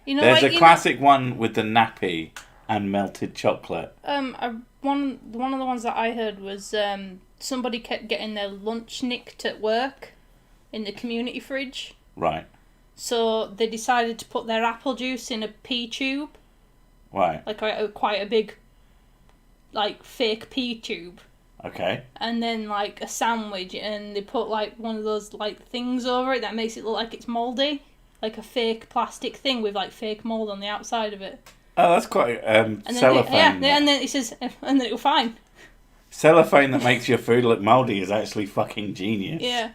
S2: You know,
S1: there's
S2: like,
S1: a classic one with the nappy and melted chocolate.
S2: One of the ones that I heard was somebody kept getting their lunch nicked at work in the community fridge.
S1: Right.
S2: So they decided to put their apple juice in a pea tube.
S1: Right.
S2: Like quite a big, like, fake pea tube.
S1: Okay.
S2: And then, like, a sandwich, and they put, like, one of those, like, things over it that makes it look like it's mouldy. Like a fake plastic thing with, like, fake mould on the outside of it.
S1: Oh, that's quite cellophane.
S2: And then it says, and then it'll fine.
S1: Cellophane that makes your food look mouldy is actually fucking genius.
S2: Yeah.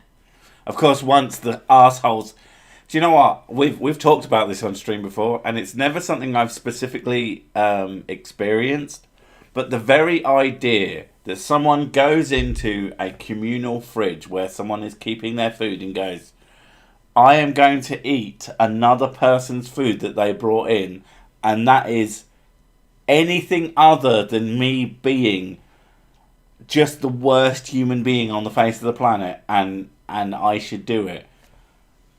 S1: Of course, once the arseholes... Do you know what? We've talked about this on stream before, and it's never something I've specifically experienced. But the very idea that someone goes into a communal fridge where someone is keeping their food and goes, I am going to eat another person's food that they brought in, and that is anything other than me being just the worst human being on the face of the planet, and I should do it,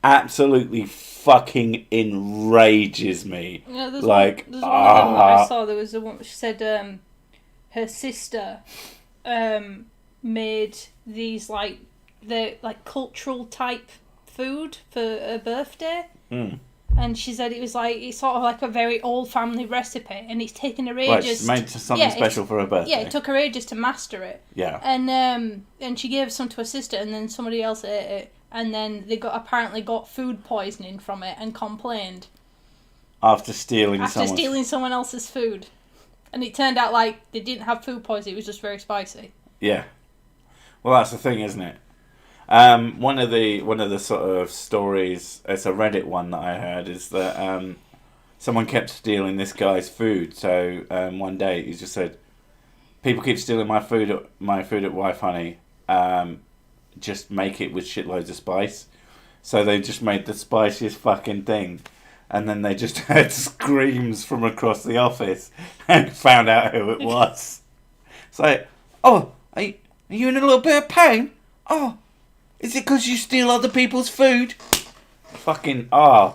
S1: absolutely fucking enrages me.
S2: Yeah, there's one of them that I saw. There was a one. She said her sister made these like cultural type food for her birthday. And she said it was like, it's sort of like a very old family recipe, and it's taken her ages.
S1: Right, she's made something special for her birthday.
S2: Yeah, it took her ages to master it.
S1: Yeah.
S2: And she gave some to her sister, and then somebody else ate it, and then they apparently got food poisoning from it and complained.
S1: After stealing
S2: someone else's food. And it turned out like they didn't have food poisoning, it was just very spicy.
S1: Yeah. Well, that's the thing, isn't it? One of the sort of stories, it's a Reddit one that I heard, is that someone kept stealing this guy's food. So one day he just said, "People keep stealing my food at Wife Honey. Just make it with shitloads of spice." So they just made the spiciest fucking thing, and then they just heard screams from across the office and found out who it was. It's like, "Oh, are you in a little bit of pain? Oh. Is it because you steal other people's food?" Fucking, I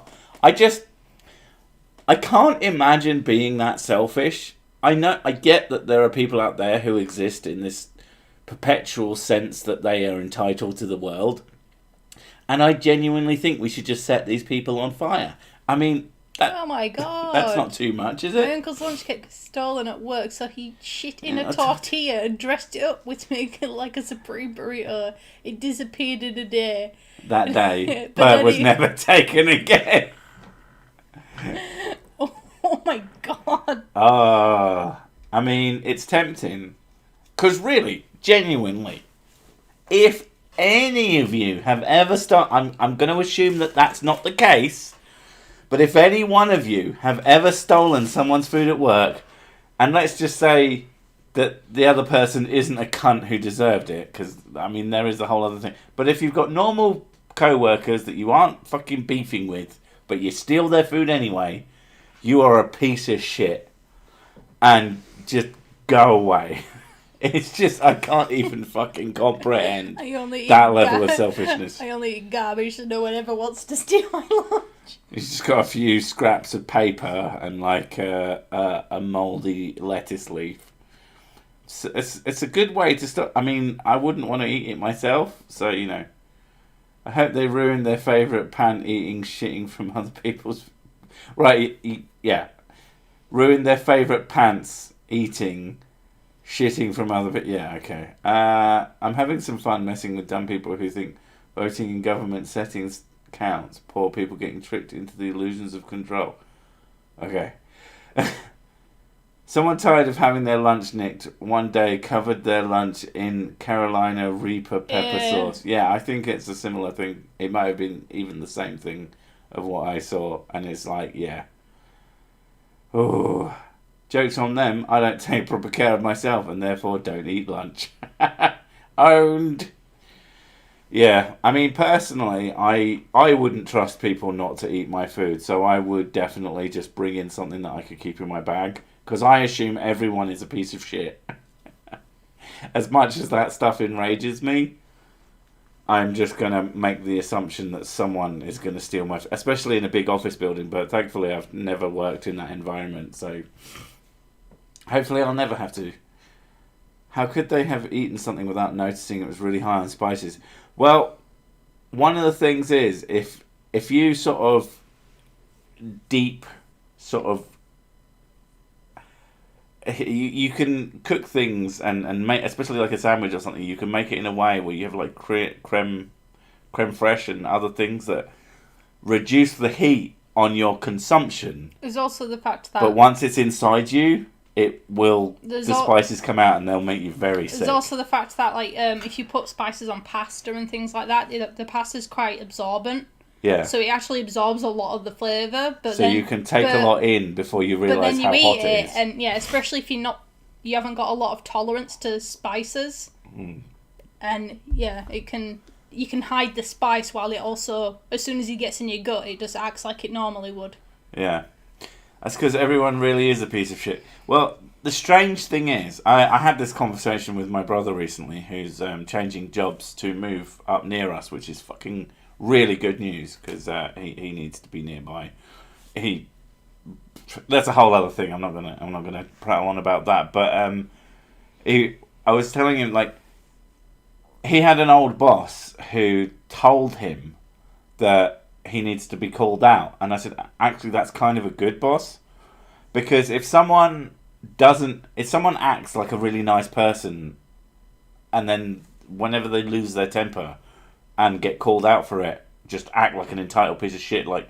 S1: can't imagine being that selfish. I get that there are people out there who exist in this perpetual sense that they are entitled to the world. And I genuinely think we should just set these people on fire. I mean...
S2: oh my god.
S1: That's not too much, is it?
S2: My uncle's lunch kept stolen at work, so he shit in a tortilla and dressed it up with making it like a supreme burrito. It disappeared in a day.
S1: That day, but was never taken again.
S2: Oh my god.
S1: I mean, it's tempting. Because really, genuinely, if any of you have ever I'm going to assume that that's not the case. But if any one of you have ever stolen someone's food at work, and let's just say that the other person isn't a cunt who deserved it, because, I mean, there is a whole other thing. But if you've got normal co-workers that you aren't fucking beefing with, but you steal their food anyway, you are a piece of shit. And just go away. It's just, I can't even fucking comprehend that level of selfishness.
S2: I only eat garbage, so no one ever wants to steal my lunch.
S1: He's just got a few scraps of paper and like a mouldy lettuce leaf. It's a good way to start. I mean, I wouldn't want to eat it myself, so you know. I hope they ruin their favourite pant eating shitting from other people's. Right, yeah. Ruin their favourite pants eating shitting from other. Yeah, okay. I'm having some fun messing with dumb people who think voting in government settings counts. Poor people getting tricked into the illusions of control. Okay. Someone tired of having their lunch nicked one day covered their lunch in Carolina Reaper pepper sauce. Yeah, I think it's a similar thing. It might have been even the same thing of what I saw. And it's like, yeah. Oh, joke's on them. I don't take proper care of myself and therefore don't eat lunch. Owned. Yeah, I mean, personally, I wouldn't trust people not to eat my food. So I would definitely just bring in something that I could keep in my bag. Because I assume everyone is a piece of shit. As much as that stuff enrages me, I'm just going to make the assumption that someone is going to steal my... Especially in a big office building, but thankfully I've never worked in that environment, so... Hopefully I'll never have to. How could they have eaten something without noticing it was really high on spices? Well, one of the things is, if you sort of deep sort of... You can cook things and make, especially like a sandwich or something, you can make it in a way where you have like creme fraiche and other things that reduce the heat on your consumption.
S2: There's also the fact that...
S1: But once it's inside you, it will... The spices come out and they'll make you very sick.
S2: There's also the fact that like if you put spices on pasta and things like that, the pasta's quite absorbent.
S1: Yeah.
S2: So it actually absorbs a lot of the flavour. But
S1: so then, you can take a lot in before you realise how hot it is.
S2: And yeah, especially if you haven't got a lot of tolerance to spices.
S1: Mm.
S2: And yeah, you can hide the spice while it also, as soon as it gets in your gut, it just acts like it normally would.
S1: Yeah. That's because everyone really is a piece of shit. Well, the strange thing is, I had this conversation with my brother recently, who's changing jobs to move up near us, which is fucking... really good news because he needs to be nearby. That's a whole other thing. I'm not gonna prattle on about that. But I was telling him like he had an old boss who told him that he needs to be called out, and I said actually that's kind of a good boss because if someone acts like a really nice person, and then whenever they lose their temper and get called out for it, just act like an entitled piece of shit. Like,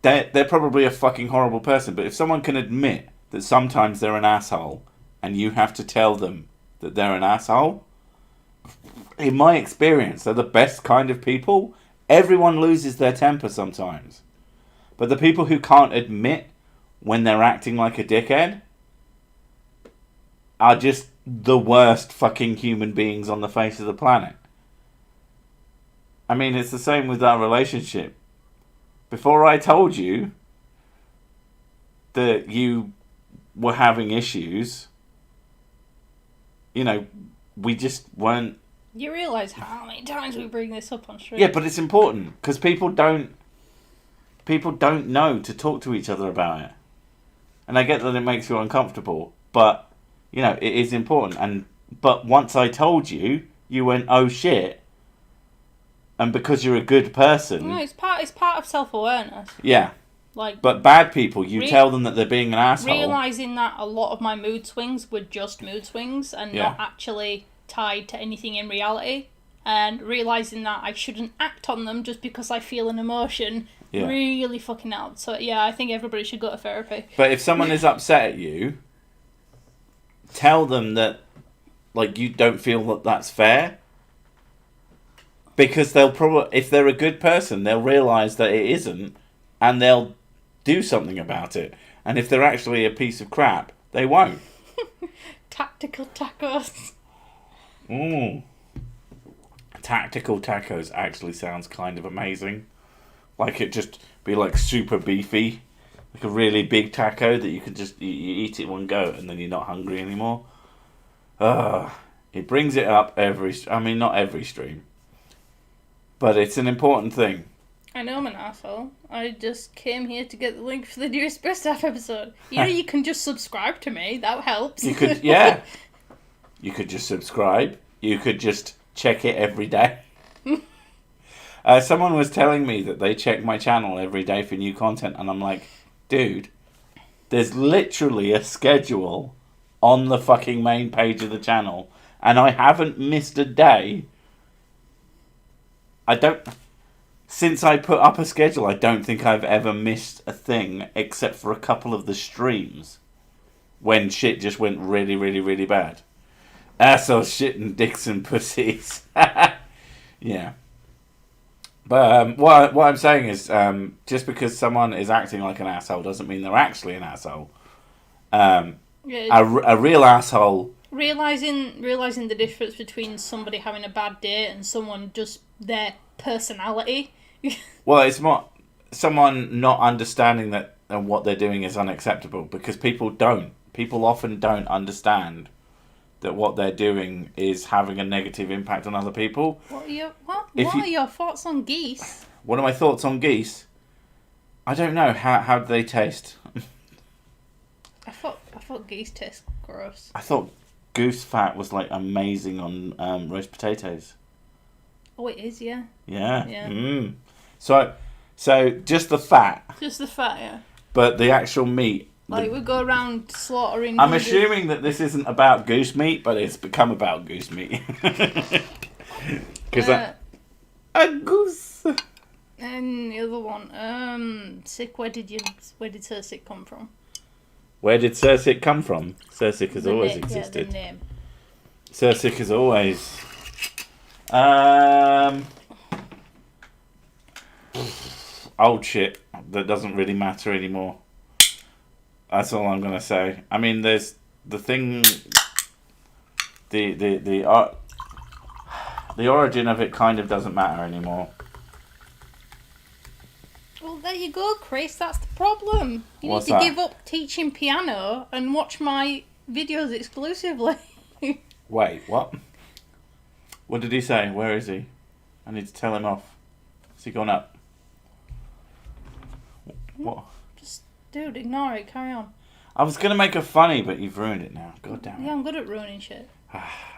S1: they're probably a fucking horrible person. But if someone can admit that sometimes they're an asshole, and you have to tell them that they're an asshole, in my experience, they're the best kind of people. Everyone loses their temper sometimes. But the people who can't admit when they're acting like a dickhead are just the worst fucking human beings on the face of the planet. I mean, it's the same with our relationship. Before I told you that you were having issues, you know, we just weren't...
S2: You realise how many times we bring this up on stream?
S1: Yeah, but it's important, because people don't know to talk to each other about it. And I get that it makes you uncomfortable, but, you know, it is important. But once I told you, you went, oh shit. And because you're a good person...
S2: No, it's part of self-awareness.
S1: Yeah.
S2: Like,
S1: but bad people, you tell them that they're being an asshole.
S2: Realising that a lot of my mood swings were just mood swings and not actually tied to anything in reality. And realising that I shouldn't act on them just because I feel an emotion really fucking helped. So yeah, I think everybody should go to therapy. But
S1: if someone is upset at you, tell them that like you don't feel that that's fair. Because they'll probably, if they're a good person, they'll realise that it isn't, and they'll do something about it. And if they're actually a piece of crap, they won't.
S2: Tactical tacos.
S1: Tactical tacos actually sounds kind of amazing. Like it just be like super beefy, like a really big taco that you could just you eat it one go and then you're not hungry anymore. It brings it up not every stream. But it's an important thing.
S2: I know I'm an asshole. I just came here to get the link for the new Express Staff episode. You know, you can just subscribe to me. That helps.
S1: You could, yeah. You could just subscribe. You could just check it every day. Someone was telling me that they check my channel every day for new content. And I'm like, dude, there's literally a schedule on the fucking main page of the channel. And I haven't missed a day. Since I put up a schedule, I don't think I've ever missed a thing except for a couple of the streams. when shit just went really, really, really bad. Assholes, shit, and dicks and pussies. Yeah. But what I'm saying is, just because someone is acting like an asshole doesn't mean they're actually an asshole. A real asshole.
S2: Realizing the difference between somebody having a bad day and someone just their personality.
S1: Well, it's not someone not understanding that and what they're doing is unacceptable, because people don't. People often don't understand that what they're doing is having a negative impact on other people.
S2: What are your thoughts on geese?
S1: What are my thoughts on geese? I don't know. How do they taste?
S2: I thought geese taste gross.
S1: I thought goose fat was like amazing on roast potatoes.
S2: Oh, it is, yeah.
S1: Yeah.
S2: Yeah.
S1: Mm. So just the fat.
S2: Just the fat, yeah.
S1: But the actual meat.
S2: Like we go around slaughtering.
S1: I'm assuming that this isn't about goose meat, but it's become about goose meat. Because a goose.
S2: And the other one, Sick. Where did Sir Sick come from?
S1: Where did Sir Sick come from? Sir Sick has always
S2: name,
S1: existed.
S2: Yeah, the name.
S1: Sir Sick has always. Old shit that doesn't really matter anymore. That's all I'm gonna say. I mean, there's the thing. The origin of it kind of doesn't matter anymore.
S2: Well, there you go, Chris. That's the problem. You
S1: What's
S2: need to
S1: that?
S2: give up teaching piano and watch my videos exclusively.
S1: Wait, what? What did he say? Where is he? I need to tell him off. Has he gone up? What?
S2: Just, dude, ignore it. Carry on.
S1: I was going to make a funny, but you've ruined it now. God damn it.
S2: Yeah, I'm good at ruining shit.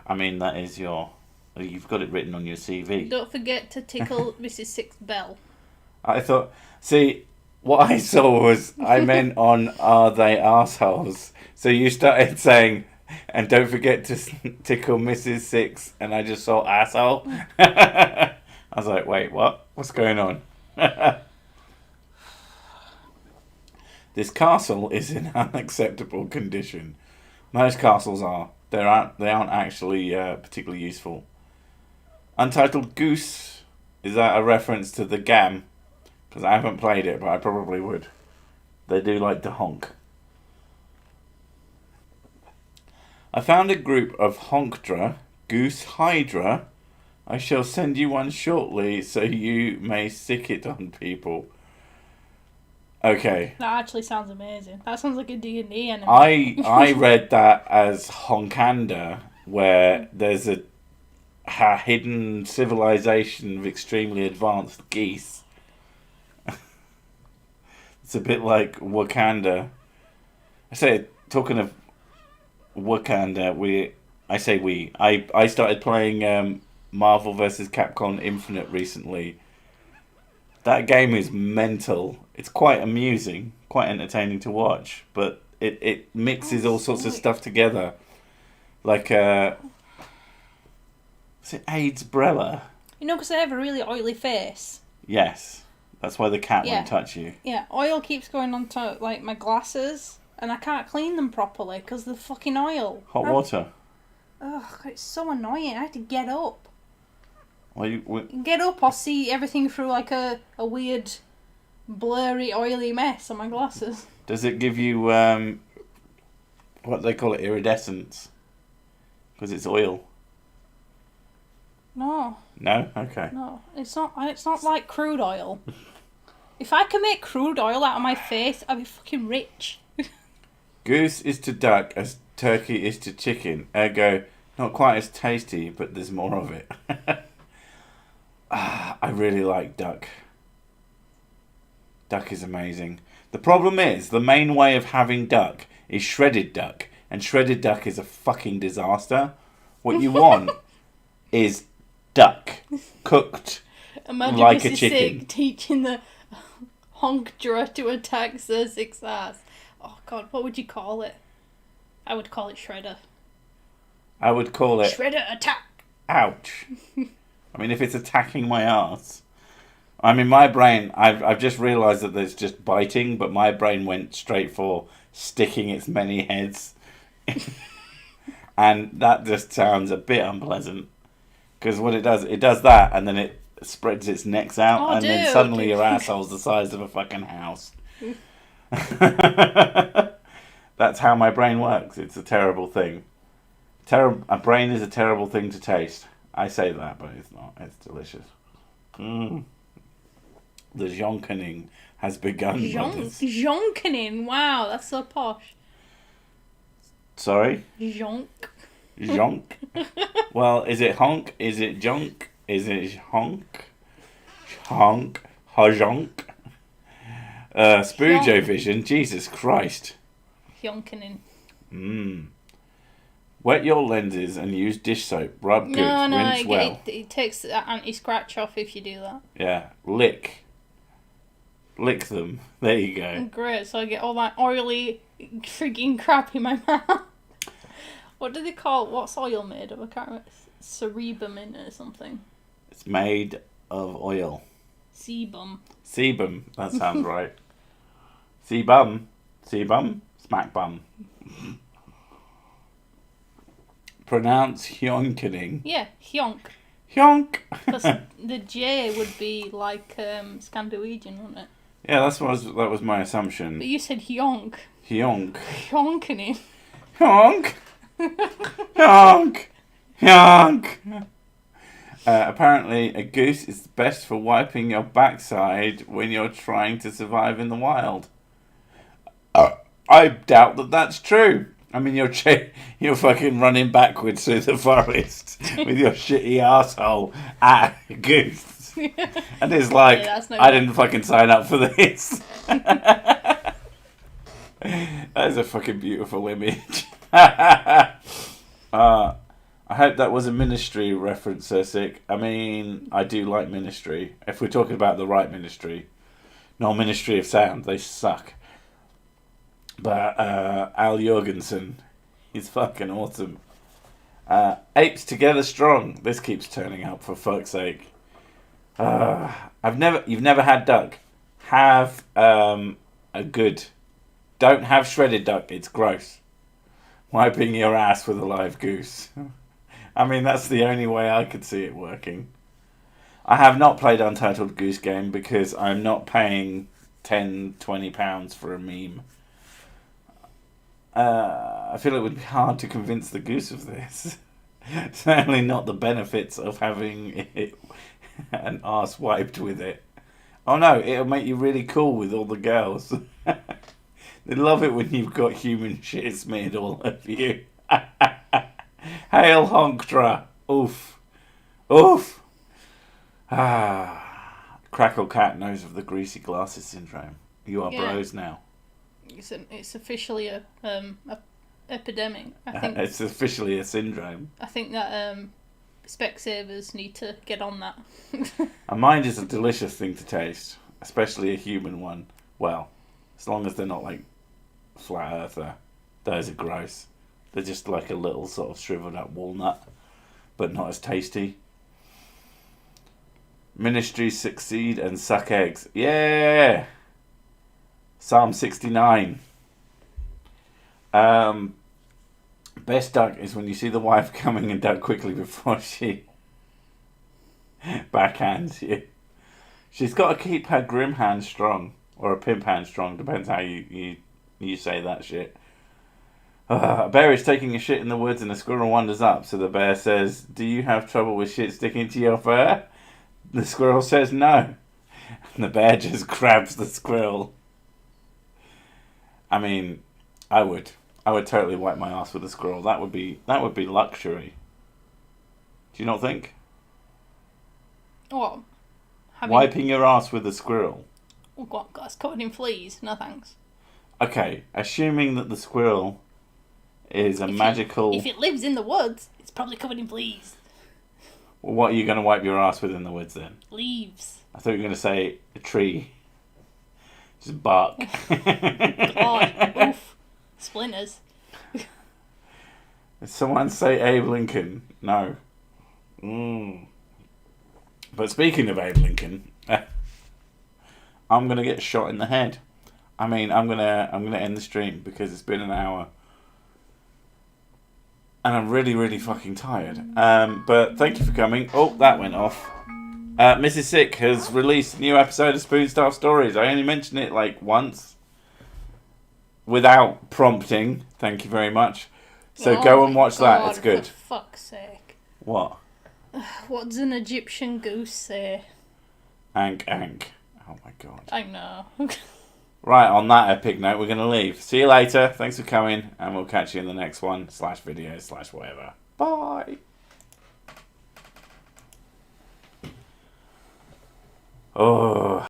S1: I mean, that is you've got it written on your CV.
S2: Don't forget to tickle Mrs. Six Bell.
S1: I thought, see, what I saw was, I meant on Are They Arseholes? So you started saying, and don't forget to tickle Mrs. Six, and I just saw asshole. I was like, wait, what? What's going on? This castle is in unacceptable condition. Most castles are. They aren't actually particularly useful. Untitled Goose. Is that a reference to the GAM? Because I haven't played it, but I probably would. They do like to honk. I found a group of Honkdra, Goose Hydra. I shall send you one shortly so you may sick it on people. Okay.
S2: That actually sounds amazing. That sounds like a D&D enemy.
S1: I read that as Honkanda, where there's a hidden civilization of extremely advanced geese. It's a bit like Wakanda. Talking of Wakanda, I started playing Marvel vs. Capcom Infinite recently. That game is mental. It's quite amusing, quite entertaining to watch, but it mixes all sorts of stuff together. Like, is it AIDS-brella?
S2: You know, because I have a really oily face.
S1: Yes. That's why the cat won't touch you.
S2: Yeah, oil keeps going onto, like, my glasses, and I can't clean them properly because of the fucking oil.
S1: Hot water.
S2: Ugh, it's so annoying. I have to get up.
S1: Well,
S2: Get up or see everything through, like, a weird, blurry, oily mess on my glasses.
S1: Does it give you, what do they call it, iridescence? Because it's oil.
S2: No.
S1: No? Okay.
S2: No, it's not like crude oil. If I could make crude oil out of my face, I'd be fucking rich.
S1: Goose is to duck as turkey is to chicken. Ergo, not quite as tasty, but there's more of it. I really like duck. Duck is amazing. The problem is, the main way of having duck is shredded duck. And shredded duck is a fucking disaster. What you want is duck cooked
S2: Imagine
S1: like
S2: Mrs.
S1: a chicken.
S2: Sick teaching the Honkdra to attack Sir Six ass. Oh god, what would you call it? I would call it Shredder.
S1: I would call it
S2: Shredder attack.
S1: ouch. I mean, if it's attacking my ass. I mean, my brain, I've just realised that it's just biting, but my brain went straight for sticking its many heads. And that just sounds a bit unpleasant. Because what it does that, and then it spreads its necks out, and then suddenly your asshole's the size of a fucking house. That's how my brain works. It's a terrible thing. A brain is a terrible thing to taste. I say that, but it's not. It's delicious. The jonkening has begun.
S2: Jonkening? Wow, that's so posh.
S1: Sorry?
S2: Jonk.
S1: Jonk? Well, is it honk? Is it junk? Is it honk? Honk? Hajonk? Spoojo vision? Jesus Christ.
S2: Jonkening.
S1: Wet your lenses and use dish soap. Rub good. Rinse well.
S2: It takes the anti-scratch off if you do that.
S1: Yeah. Lick them. There you go.
S2: Great, so I get all that oily frigging crap in my mouth. What do they call it? What's oil made of? I can't remember. Cerebum in it or something.
S1: It's made of oil.
S2: Sebum.
S1: Sebum. That sounds right. Sebum. Sebum. Smack bum. Pronounce hyonkening.
S2: Yeah, hyonk.
S1: Hyonk.
S2: Because the J would be like Scandinavian, wouldn't it?
S1: Yeah, that was my assumption.
S2: But you said hyonk.
S1: Hyonk.
S2: Hyonkening.
S1: Hyonk. Hyonk. Hyonk. Apparently, a goose is best for wiping your backside when you're trying to survive in the wild. I doubt that that's true. I mean, you're fucking running backwards through the forest with your shitty asshole at a goose. And it's like, I didn't fucking sign up for this. That is a fucking beautiful image. I hope that was a Ministry reference, Sick. I mean, I do like Ministry. If we're talking about the right Ministry. Not Ministry of Sound, they suck. But Al Jorgensen, he's fucking awesome. Apes Together Strong. This keeps turning up, for fuck's sake. You've never had duck. Have a good. Don't have shredded duck. It's gross. Wiping your ass with a live goose. I mean, that's the only way I could see it working. I have not played Untitled Goose Game because I'm not paying £10-20 for a meme. I feel it would be hard to convince the goose of this. Certainly not the benefits of having an arse wiped with it. Oh no, it'll make you really cool with all the girls. They love it when you've got human shit smeared all over you. Hail Honktra. Oof. Oof. Crackle Cat knows of the greasy glasses syndrome. You are bros now.
S2: It's officially a epidemic. I think
S1: it's officially a syndrome.
S2: I think that Specsavers need to get on that.
S1: A mind is a delicious thing to taste, especially a human one. Well, as long as they're not like flat earther. Those are gross. They're just like a little sort of shriveled up walnut, but not as tasty. Ministries succeed and suck eggs. Yeah! Psalm 69. Best duck is when you see the wife coming and duck quickly before she backhands you. She's got to keep her grim hand strong, or a pimp hand strong, depends how you say that shit. A bear is taking a shit in the woods and a squirrel wanders up, so the bear says, "Do you have trouble with shit sticking to your fur?" The squirrel says no, and the bear just grabs the squirrel. I mean, I would totally wipe my ass with a squirrel. That would be luxury. Do you not think?
S2: What?
S1: Wiping your ass with a squirrel.
S2: Oh God, it's covered in fleas. No thanks.
S1: Okay, assuming that the squirrel is magical.
S2: If it lives in the woods, it's probably covered in fleas.
S1: Well, what are you going to wipe your ass with in the woods then?
S2: Leaves.
S1: I thought you were going to say a tree. Just bark.
S2: God, oof. Splinters.
S1: Did someone say Abe Lincoln? No. But speaking of Abe Lincoln, I'm going to get shot in the head. I mean, I'm gonna end the stream because it's been an hour. And I'm really, really fucking tired. But thank you for coming. Oh, that went off. Mrs. Sick has released a new episode of Spoonstar Stories. I only mentioned it like once. Without prompting. Thank you very much. So go and watch that. It's good.
S2: For fuck's sake.
S1: What?
S2: What does an Egyptian goose say?
S1: Ank, ank. Oh my god.
S2: I know.
S1: Right, on that epic note, we're going to leave. See you later. Thanks for coming. And we'll catch you in the next one. /video / whatever. Bye. Oh.